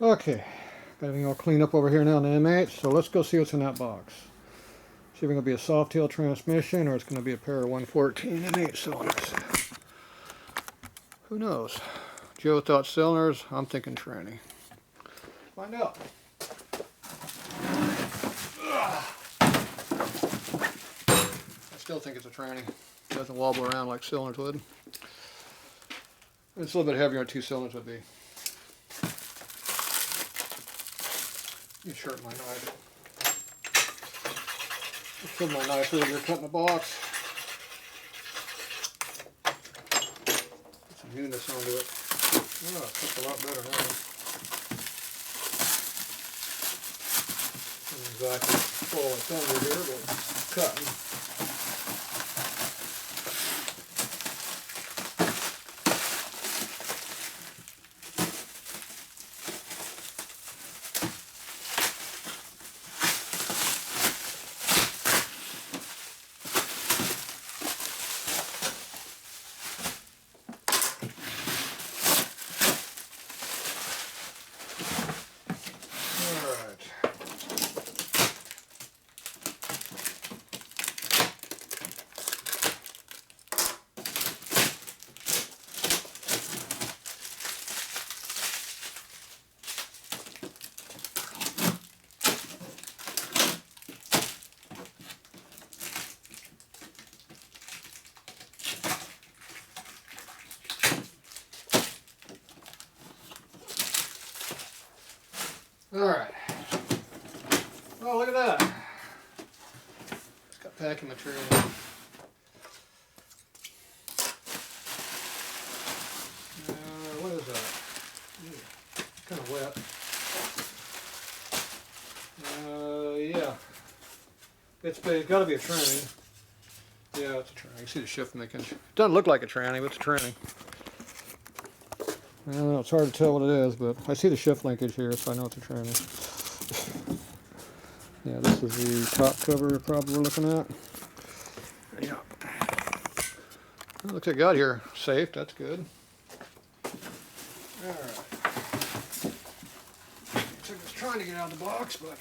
Okay, got everything all cleaned up over here now in the MH, so let's go see what's in that box. See if it's going to be a soft tail transmission or it's going to be a pair of 114 MH cylinders. Who knows? Joe thought cylinders, I'm thinking tranny. Find out. I still think it's a tranny. It doesn't wobble around like cylinders would. It's a little bit heavier than 2 cylinders would be. You sharpen my knife. I killed my knife earlier cutting the box. Put some newness onto it. Oh, it cuts a lot better now. Not exactly full of thunder here, but it's cutting. Alright. Oh, look at that. It's got packing material in it. What is that? It's kind of wet. Yeah. It's got to be a tranny. Yeah, it's a tranny. You see the shift making. It doesn't look like a tranny, but it's a tranny. I don't know, it's hard to tell what it is, but I see the shift linkage here, so I know it's a tranny. Yeah, this is the top cover probably we're looking at. Yeah. Well, looks like I got here safe, that's good. Alright. Looks like it's trying to get out of the box, but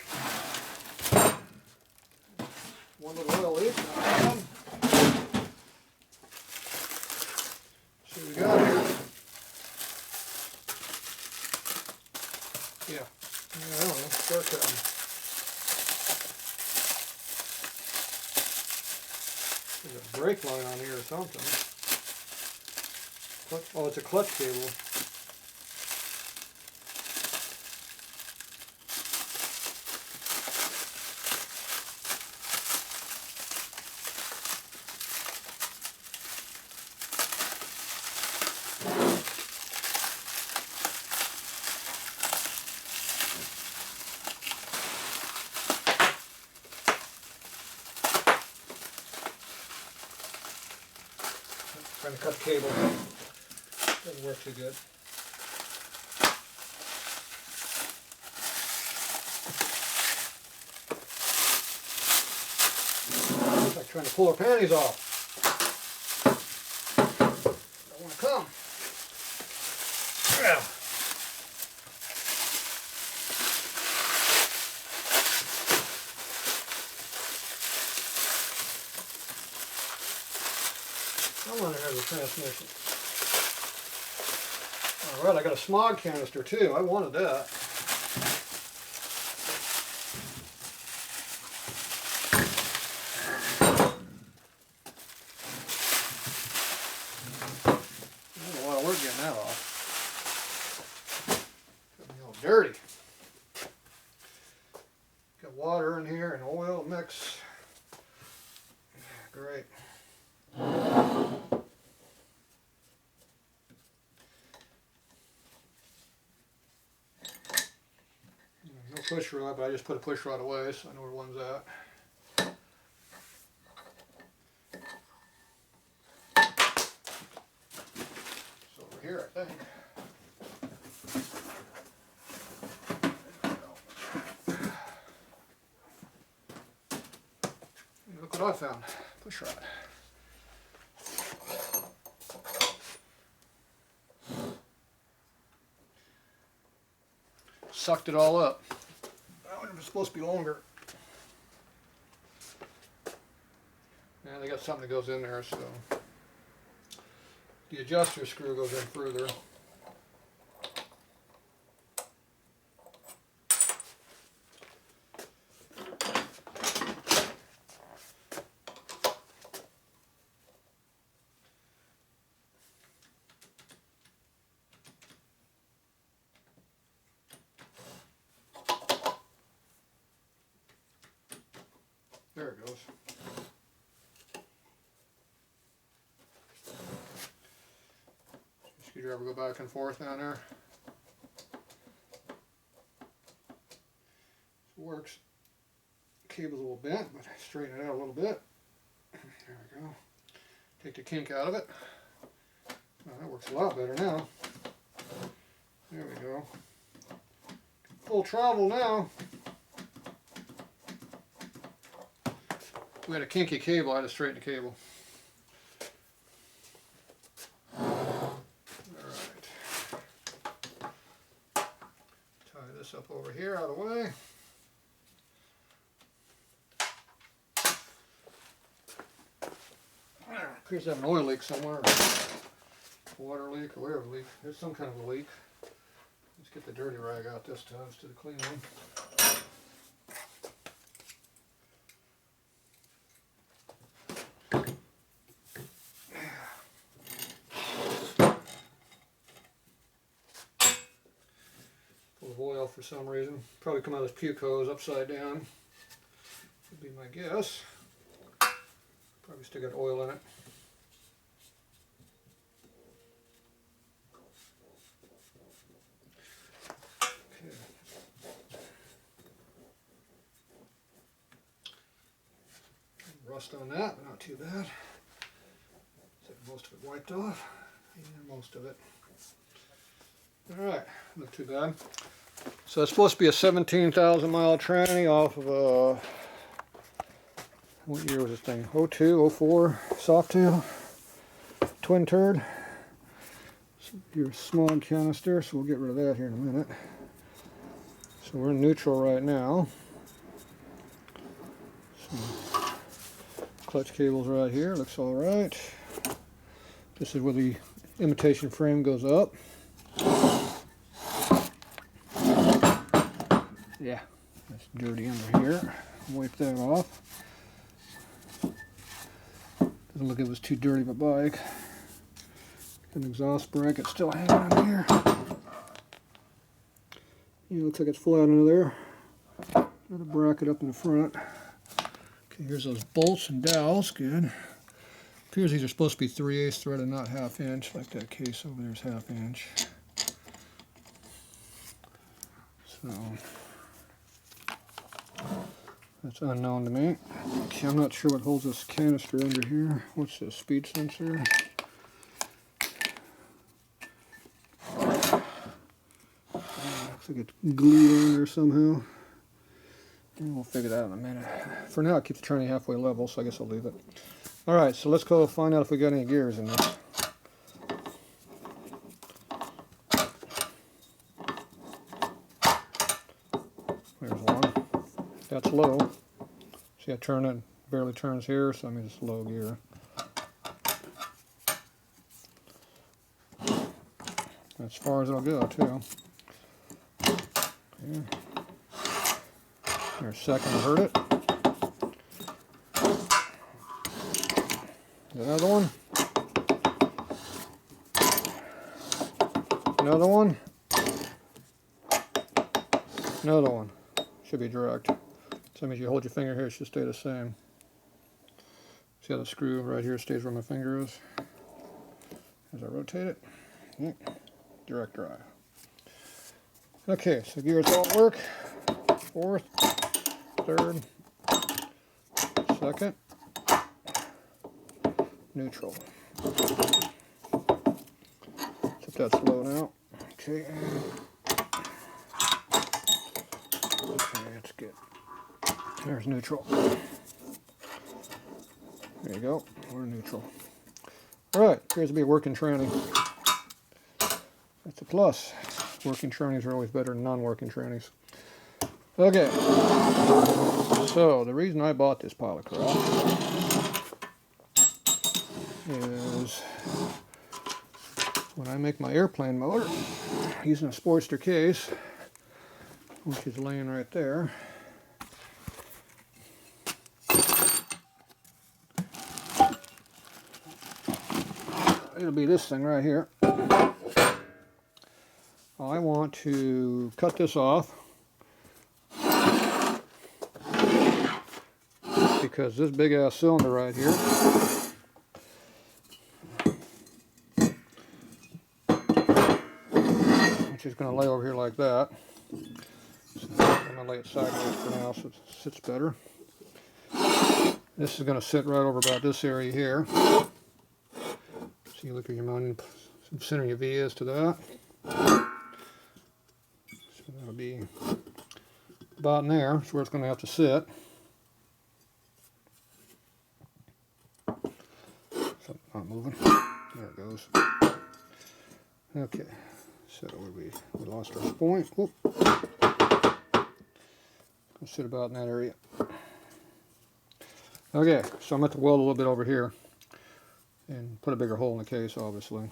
one little oil leak, not bad. See what we got here. Yeah. I don't know, start cutting. There's a brake line on here or something. Oh, it's a clutch cable. Trying to cut the cable. Doesn't work too good. It's like trying to pull her panties off. Don't want to come. Yeah. I wonder if there's a transmission. Alright, I got a smog canister too. I wanted that. There's a lot of work getting that off. Got me all dirty. Got water in here and oil mix. Great. No push rod, but I just put a push rod away so I know where one's at. It's over here, I think. Look what I found. Push rod. sucked it all up. I wonder if it's supposed to be longer. Yeah, they got something that goes in there, so the adjuster screw goes in further. There it goes. Screwdriver go back and forth down there. It works. Cable's a little bent, but I straighten it out a little bit. There we go. Take the kink out of it. Oh, that works a lot better now. There we go. Full travel now. We had a kinky cable, I had to straighten the cable. Alright. Tie this up over here out of the way. Appears to have an oil leak somewhere, water leak or whatever leak. There's some kind of a leak. Let's get the dirty rag out this time instead of clean one. Full of oil for some reason. Probably come out of this puke hose upside down. Would be my guess. Probably still got oil in it. Okay. Rust on that, but not too bad. Most of it wiped off. Yeah, most of it. Alright, not too bad. So it's supposed to be a 17,000 mile tranny off of a, what year was this thing? 02, 04 Softail twin turd. So your smog canister, so we'll get rid of that here in a minute. So we're in neutral right now. So clutch cable's right here, looks alright. This is where the imitation frame goes up. Yeah, that's dirty under here. Wipe that off. Doesn't look like it was too dirty of a bike. An exhaust bracket still hanging on here. Yeah, looks like it's flat under there. Got a bracket up in the front. Okay, here's those bolts and dowels. Good. Appears these are supposed to be 3/8 threaded, not 1/2 inch, like that case over there is 1/2 inch. So that's unknown to me. Okay, I'm not sure what holds this canister under here. What's this, speed sensor? Looks like it's glued on there somehow. And we'll figure that out in a minute. For now, it keeps the tranny halfway level, so I guess I'll leave it. Alright, so let's go find out if we got any gears in this. There's one. That's low. See, I turn it, barely turns here, so I mean it's low gear. As far as it'll go, too. Yeah. There's a second to hurt it. Another one. Another one. Another one. Should be direct. So that means you hold your finger here, it should stay the same. See how the screw right here stays where my finger is? As I rotate it. Yep. Direct drive. Okay, so gears don't work. Fourth, third, second, neutral. Except that's low now. Okay. Okay, that's good. There's neutral. There you go. We're neutral. Alright, appears to be a working tranny. That's a plus. Working trannies are always better than non-working trannies. Okay, so the reason I bought this pile of crap is when I make my airplane motor using a Sportster case, which is laying right there. It'll be this thing right here. I want to cut this off because this big ass cylinder right here which is going to lay over here like that. So I'm going to lay it sideways for now so it sits better. This is going to sit right over about this area here. So you look at your mounting, center your V is to that. So that'll be about in there. That's where it's going to have to sit. So not moving. There it goes. Okay. So we lost our point. Whoop. I'll sit about in that area. Okay, so I'm going to weld a little bit over here and put a bigger hole in the case, obviously.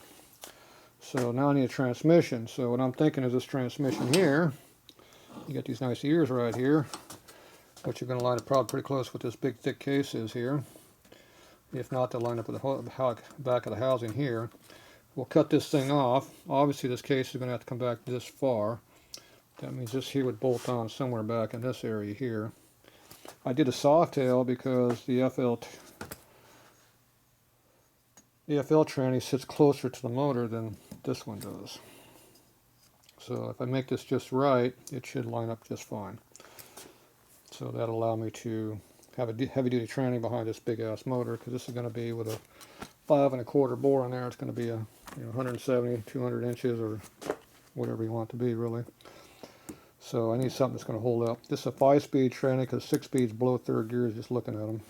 So now I need a transmission. So what I'm thinking is this transmission here, you got these nice ears right here, which you're going to line up probably pretty close with this big thick case is here. If not, they'll line up with the back of the housing here. We'll cut this thing off. Obviously this case is going to have to come back this far. That means this here would bolt on somewhere back in this area here. I did a soft tail because the FL tranny sits closer to the motor than this one does. So if I make this just right, it should line up just fine. So that'll allow me to have a heavy-duty tranny behind this big-ass motor, because this is going to be with a 5 1/4 bore on there. It's going to be a 170, 200 inches, or whatever you want it to be, really. So I need something that's going to hold up. This is a 5-speed tranny because 6 speeds below 3rd gear, just looking at them.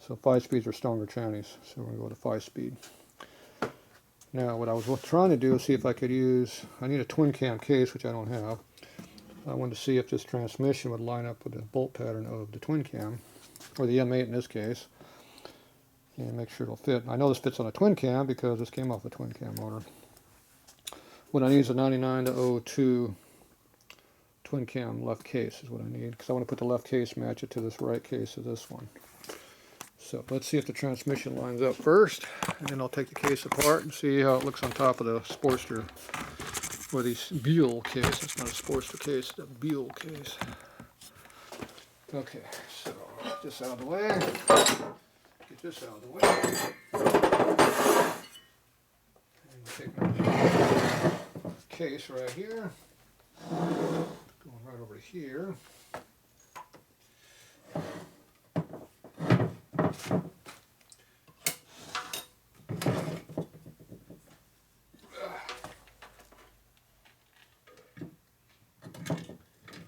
So 5 speeds are stronger trannies. So we're going to go to 5-speed. Now what I was trying to do is see if I could use, I need a twin cam case, which I don't have. I wanted to see if this transmission would line up with the bolt pattern of the twin cam, or the M8 in this case, and make sure it'll fit. I know this fits on a twin cam because this came off a twin cam motor. What I need is a 99-02 twin cam left case is what I need, because I want to put the left case, match it to this right case of this one. So let's see if the transmission lines up first, and then I'll take the case apart and see how it looks on top of the Sportster, or the buell case. It's not a Sportster case, it's a buell case. Okay, so get this out of the way. Get this out of the way. And take my case right here. Going right over to here.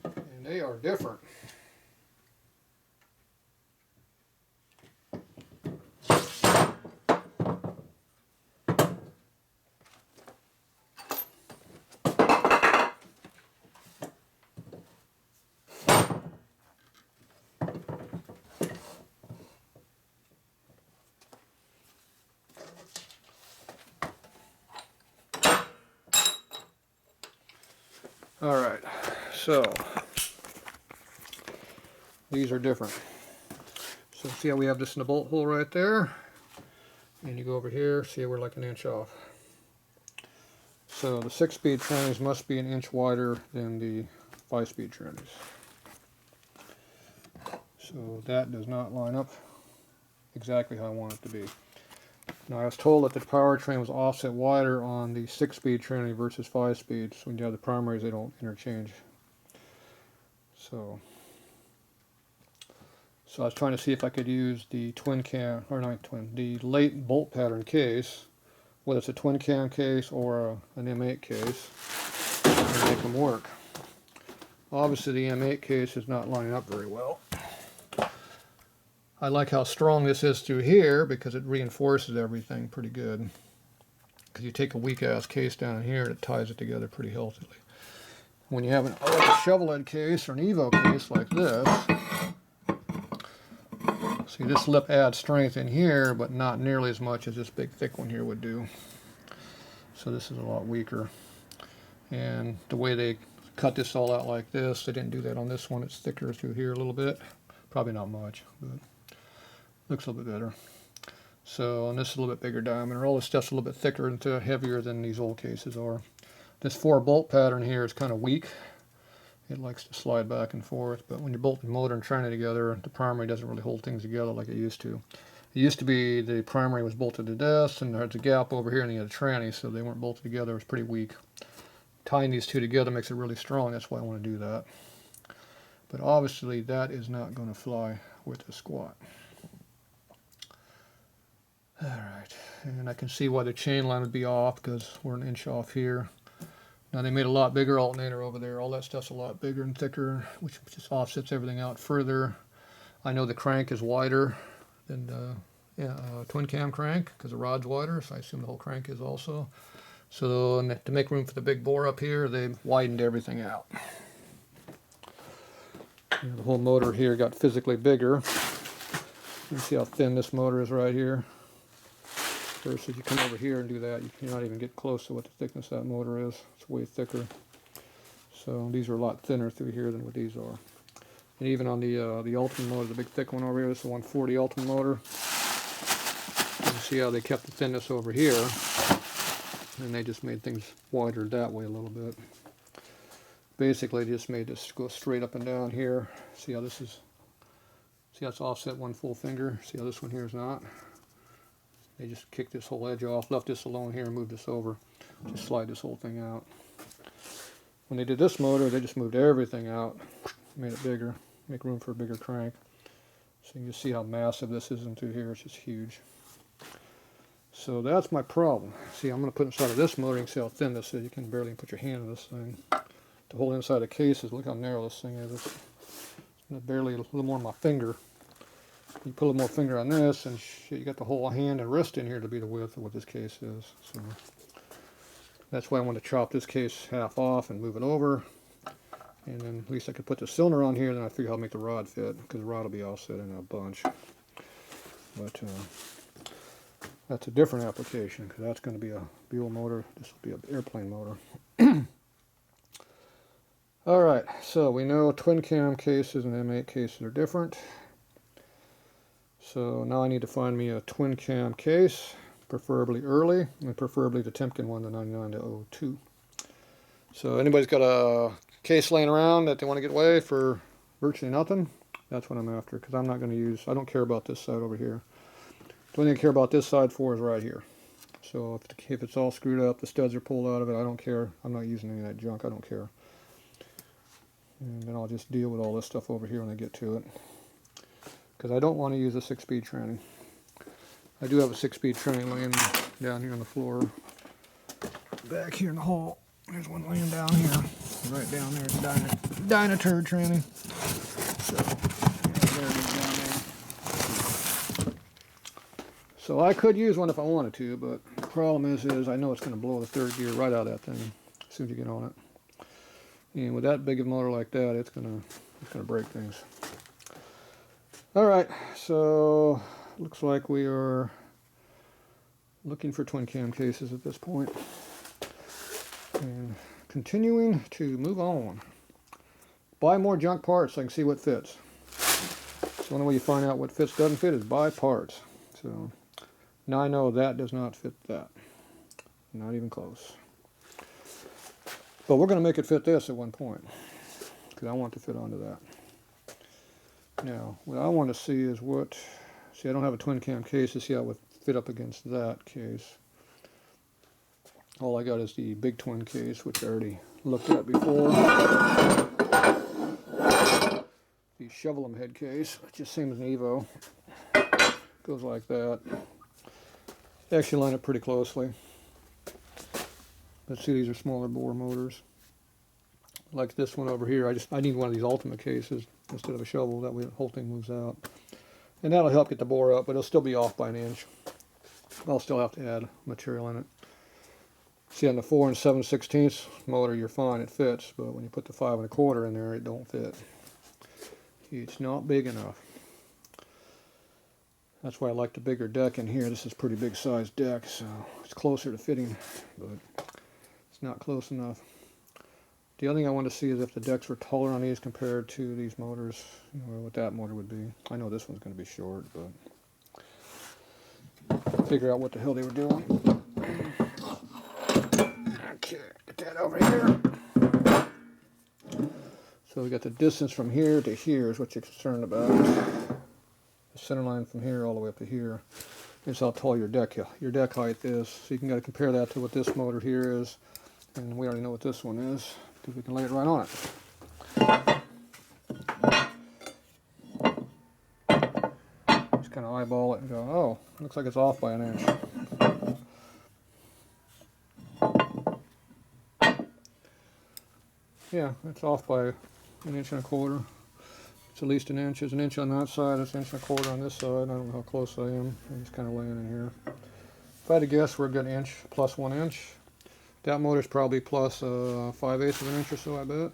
And they are different. Alright, so these are different. So see how we have this in the bolt hole right there? And you go over here, see we're like 1 inch off. So the 6-speed trannies must be 1 inch wider than the 5-speed trannies. So that does not line up exactly how I want it to be. Now I was told that the powertrain was offset wider on the 6-speed tranny versus 5-speed. So when you have the primaries, they don't interchange. So I was trying to see if I could use the twin cam, or not twin, the late bolt pattern case, whether it's a twin cam case or an M8 case, and make them work. Obviously the M8 case is not lining up very well. I like how strong this is through here because it reinforces everything pretty good. because you take a weak ass case down in here and it ties it together pretty healthily. When you have like a shovel head case or an Evo case like this, see, this lip adds strength in here, but not nearly as much as this big thick one here would do. So this is a lot weaker. And the way they cut this all out like this, they didn't do that on this one. It's thicker through here a little bit. Probably not much, but looks a little bit better. So, and this is a little bit bigger diameter. All this stuff's a little bit thicker and heavier than these old cases are. This 4-bolt pattern here is kind of weak. It likes to slide back and forth, but when you're bolting the motor and tranny together, the primary doesn't really hold things together like it used to. It used to be the primary was bolted to death, and there's a gap over here, and you had a tranny, so they weren't bolted together. It was pretty weak. Tying these two together makes it really strong. That's why I want to do that. But obviously, that is not going to fly with the squat. All right, and I can see why the chain line would be off because we're an inch off here. Now they made a lot bigger alternator over there. All that stuff's a lot bigger and thicker, which just offsets everything out further. I know the crank is wider than the twin cam crank because the rod's wider, so I assume the whole crank is also. So to make room for the big bore up here, they've widened everything out. And the whole motor here got physically bigger. You can see how thin this motor is right here. Versus you come over here and do that, you cannot even get close to what the thickness of that motor is. It's way thicker. So these are a lot thinner through here than what these are. And even on the Ultimate motor, the big thick one over here, this is a 140 Ultimate motor. You can see how they kept the thinness over here, and they just made things wider that way a little bit. Basically, they just made this go straight up and down here. See how this is? See how it's offset one full finger? See how this one here is not? They just kicked this whole edge off, left this alone here, and moved this over. Just slide this whole thing out. When they did this motor, they just moved everything out, made it bigger, make room for a bigger crank. So you can just see how massive this is into here. It's just huge. So that's my problem. See, I'm going to put inside of this motor. You can see how thin this is. You can barely put your hand in this thing. To hold inside the cases, look how narrow this thing is. It's barely a little more than my finger. You put a little more finger on this, and shit, you got the whole hand and wrist in here to be the width of what this case is. So that's why I want to chop this case half off and move it over. And then at least I could put the cylinder on here, then I figure how to make the rod fit, because the rod will be all set in a bunch. But that's a different application, because that's going to be a buell motor. This will be an airplane motor. Alright, so we know twin cam cases and M8 cases are different. So now I need to find me a twin cam case, preferably early, and preferably the Timken one, the 99-02. So anybody's got a case laying around that they want to get away for virtually nothing, that's what I'm after, because I'm not going to use, I don't care about this side over here. The only thing I care about this side for is right here. So if it's all screwed up, the studs are pulled out of it, I don't care. I'm not using any of that junk, I don't care. And then I'll just deal with all this stuff over here when I get to it. Because I don't want to use a 6-speed tranny. I do have a 6-speed tranny laying down here on the floor. Back here in the hall, there's one laying down here. Right down there, it's a Dynaturd tranny. So, yeah, there it is down there. So I could use one if I wanted to, but the problem is I know it's going to blow the third gear right out of that thing as soon as you get on it. And with that big of a motor like that, it's gonna break things. Alright, so looks like we are looking for twin cam cases at this point. And continuing to move on. Buy more junk parts so I can see what fits. So the only way you find out what fits doesn't fit is buy parts. So now I know that does not fit that. Not even close. But we're going to make it fit this at one point, because I want to fit onto that. Now, what I want to see is see, I don't have a twin cam case to see how it would fit up against that case. All I got is the big twin case, which I already looked at before. The shovel 'em head case, which is the same as an Evo. Goes like that. They actually line up pretty closely. Let's see, these are smaller bore motors. Like this one over here, I need one of these Ultimate cases instead of a shovel, that way the whole thing moves out. And that'll help get the bore up, but it'll still be off by an inch. I'll still have to add material in it. See, on the 4 7/16 motor, you're fine, it fits, but when you put the 5 1/4 in there, it don't fit. It's not big enough. That's why I like the bigger deck in here. This is a pretty big sized deck, so it's closer to fitting, but it's not close enough. The other thing I want to see is if the decks were taller on these compared to these motors, you know, what that motor would be. I know this one's going to be short, but figure out what the hell they were doing. Okay, get that over here. So we got the distance from here to here is what you're concerned about. The center line from here all the way up to here is how tall your deck height is. So you can gotta compare that to what this motor here is, and we already know what this one is because we can lay it right on it. Just kind of eyeball it and go, oh, looks like it's off by an inch. Yeah, it's off by 1 1/4 inches. It's at least an inch. It's an inch on that side. It's 1 1/4 inches on this side. I don't know how close I am. I'm just kind of laying in here. If I had to guess, we're a good inch plus 1 inch. That motor's probably plus 5/8 of an inch or so, I bet.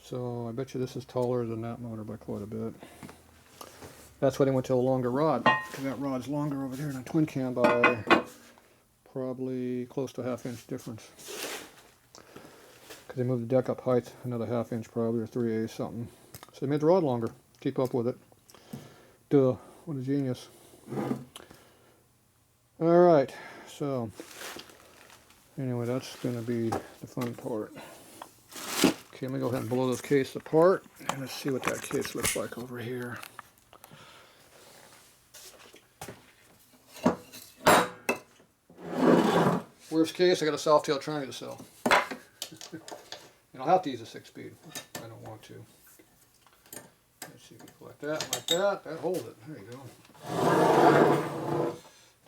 So I bet you this is taller than that motor by quite a bit. That's why they went to a longer rod, because that rod's longer over there than a twin cam by probably close to a 1/2 inch difference. Because they moved the deck up height another 1/2 inch probably, or 3/8 something. So they made the rod longer. Keep up with it. Duh, what a genius. Alright, so anyway, that's going to be the fun part. Okay, let me go ahead and blow this case apart, and let's see what that case looks like over here. Worst case, I got a soft tail trying to sell. And I'll have to use a 6-speed. I don't want to. Let's see if we go like that, that hold it. There you go.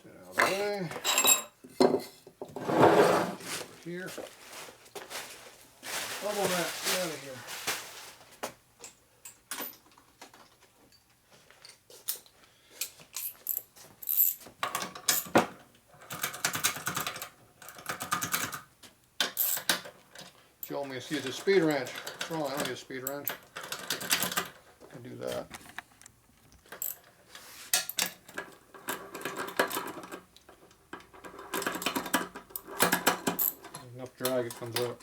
Get out of the way. Over here. Bubble wrap, get out of here. You told me to use a speed wrench. What's wrong? I don't need a speed wrench. I can do that. Enough drag, it comes up.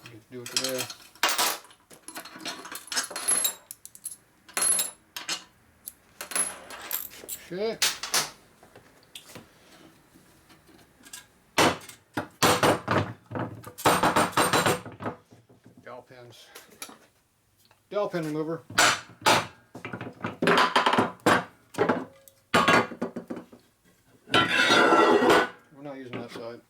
Get to do it today. Okay. Dowel pin remover. We're not using that side.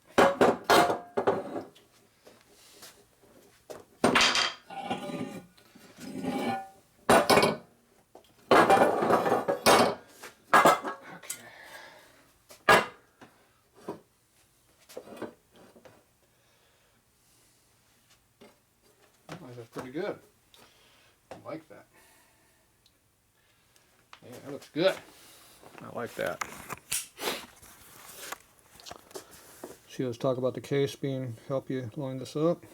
That's pretty good. I like that. Yeah, that looks good. I like that. See, let's talk about the case being, help you line this up.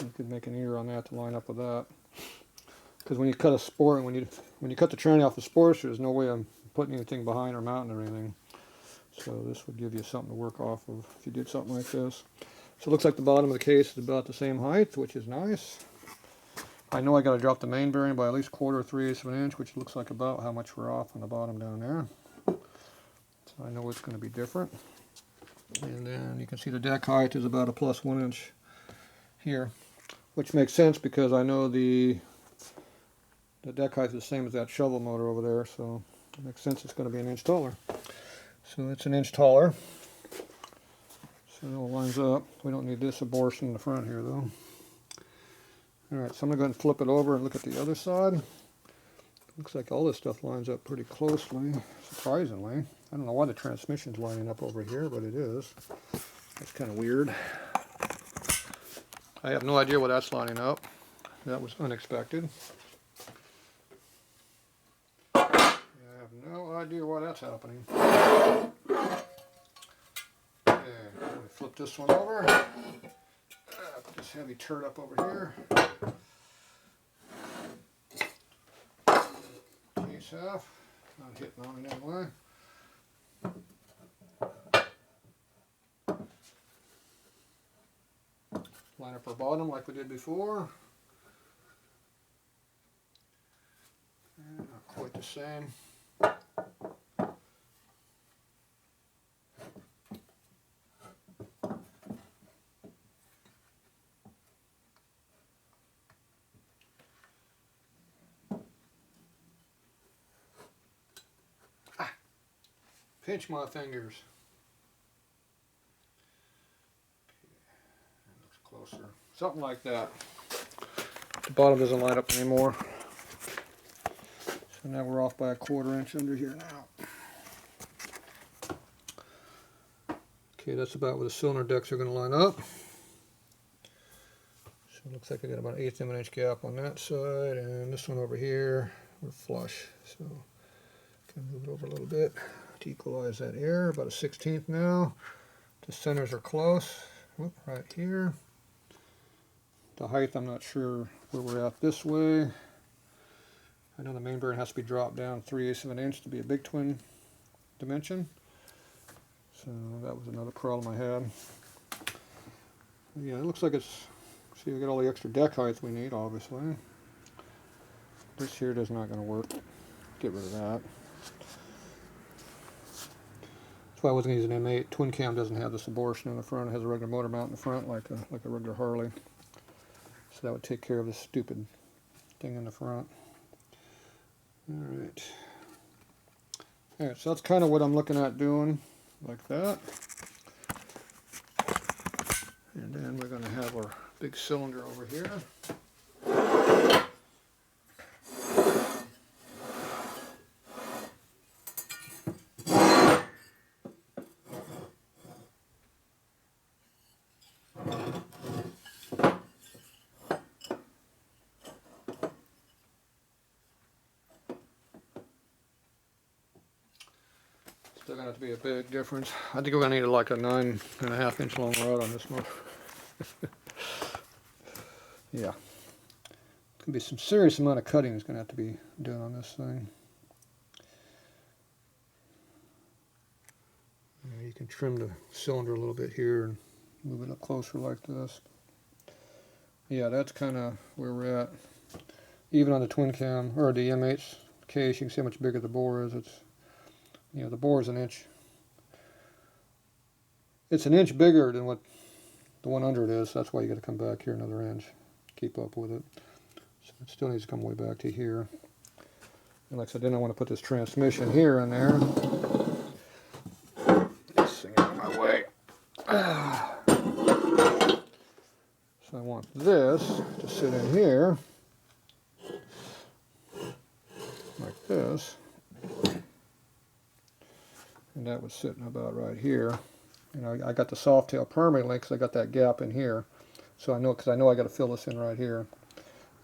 You could make an ear on that to line up with that. Because when you cut a sport, when you cut the tranny off the Sportster, there's no way I'm putting anything behind or mounting or anything. So this would give you something to work off of if you did something like this. So it looks like the bottom of the case is about the same height, which is nice. I know I got to drop the main bearing by at least 1/4 or 3/8 of an inch, which looks like about how much we're off on the bottom down there. So I know it's going to be different. And then you can see the deck height is about a plus 1 inch here, which makes sense because I know the deck height is the same as that shovel motor over there, so it makes sense it's going to be an inch taller. So it's an inch taller. So it all lines up. We don't need this abortion in the front here though. Alright, so I'm going to go ahead and flip it over and look at the other side. Looks like all this stuff lines up pretty closely, surprisingly. I don't know why the transmission's lining up over here, but it is. That's kind of weird. I have no idea why that's lining up. That was unexpected. idea why that's happening. Okay, let me flip this one over. Put this heavy turd up over here. Case half. Not hitting on it anyway. Line up our bottom like we did before. And not quite the same. Pinch my fingers. That looks closer. Something like that. The bottom doesn't line up anymore. So now we're off by a 1/4 inch under here now. Okay, that's about where the cylinder decks are going to line up. So it looks like I got about an 1/8 of an inch gap on that side, and this one over here, we're flush. So can move it over a little bit to equalize that error. About a 1/16 now. The centers are close. Whoop, right here. The height, I'm not sure where we're at this way. I know the main bearing has to be dropped down 3/8 of an inch to be a big twin dimension. So that was another problem I had. Yeah, it looks like it's, see, we got all the extra deck height we need, obviously. This here is not going to work. Get rid of that. That's why I wasn't using M8. Twin cam doesn't have this abortion in the front. It has a regular motor mount in the front, like a regular Harley. So that would take care of this stupid thing in the front. Alright. Alright, so that's kind of what I'm looking at doing, like that. And then we're going to have our big cylinder over here. Still going to have to be a big difference. I think we're going to need like a 9.5 inch long rod on this motor. Yeah. It's going to be some serious amount of cutting is going to have to be done on this thing. Yeah, you can trim the cylinder a little bit here and move it up closer like this. Yeah, that's kind of where we're at. Even on the twin cam, or the M8's case, you can see how much bigger the bore is. It's, you know, the bore is an inch. It's an inch bigger than what the one under it is. That's why you got to come back here another inch. Keep up with it. So it still needs to come way back to here. And like I said, then I want to put this transmission here in there. This thing out of my way. So I want this to sit in here like this. And that would sit about right here. And I got the soft tail permanently because I got that gap in here. So I know, because I know I got to fill this in right here.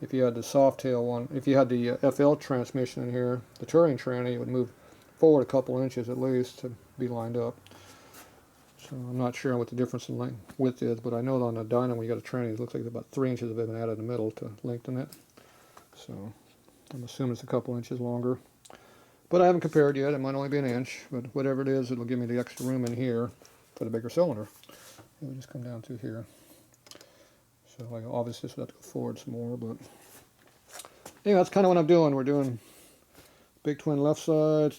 If you had the soft tail one, if you had the FL transmission in here, the touring tranny, it would move forward a couple inches at least to be lined up. So I'm not sure what the difference in width is, but I know on the dyno when you got a tranny, it looks like about 3 inches have been added in the middle to lengthen it. So I'm assuming it's a couple inches longer. But I haven't compared yet. It might only be an inch, but whatever it is, it'll give me the extra room in here for the bigger cylinder. It would just come down to here. So like, obviously this would have to go forward some more, but anyway, that's kind of what I'm doing. We're doing big twin left side,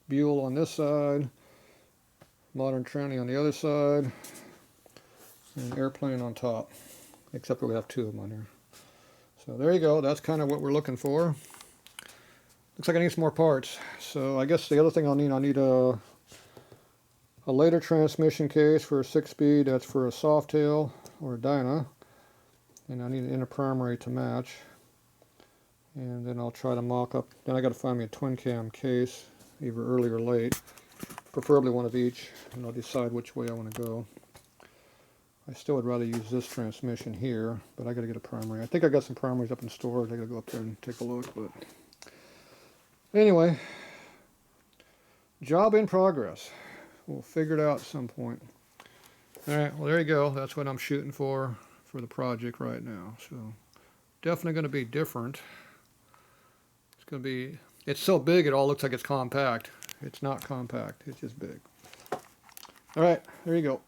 buell on this side, modern tranny on the other side, and airplane on top, except we have 2 of them on here. So there you go. That's kind of what we're looking for. Looks like I need some more parts. So I guess the other thing I need a later transmission case for a 6-speed. That's for a soft tail or a dyno. And I need an inner primary to match. And then I'll try to mock up. Then I got to find me a twin cam case, either early or late. Preferably one of each. And I'll decide which way I want to go. I still would rather use this transmission here, but I got to get a primary. I think I got some primaries up in storage. I got to go up there and take a look. But anyway, Job in progress. We'll figure it out at some point. All right, well, there you go. That's what I'm shooting for the project right now. So definitely going to be different. It's going to be, it's so big it all looks like it's compact. It's not compact, it's just big. All right, there you go.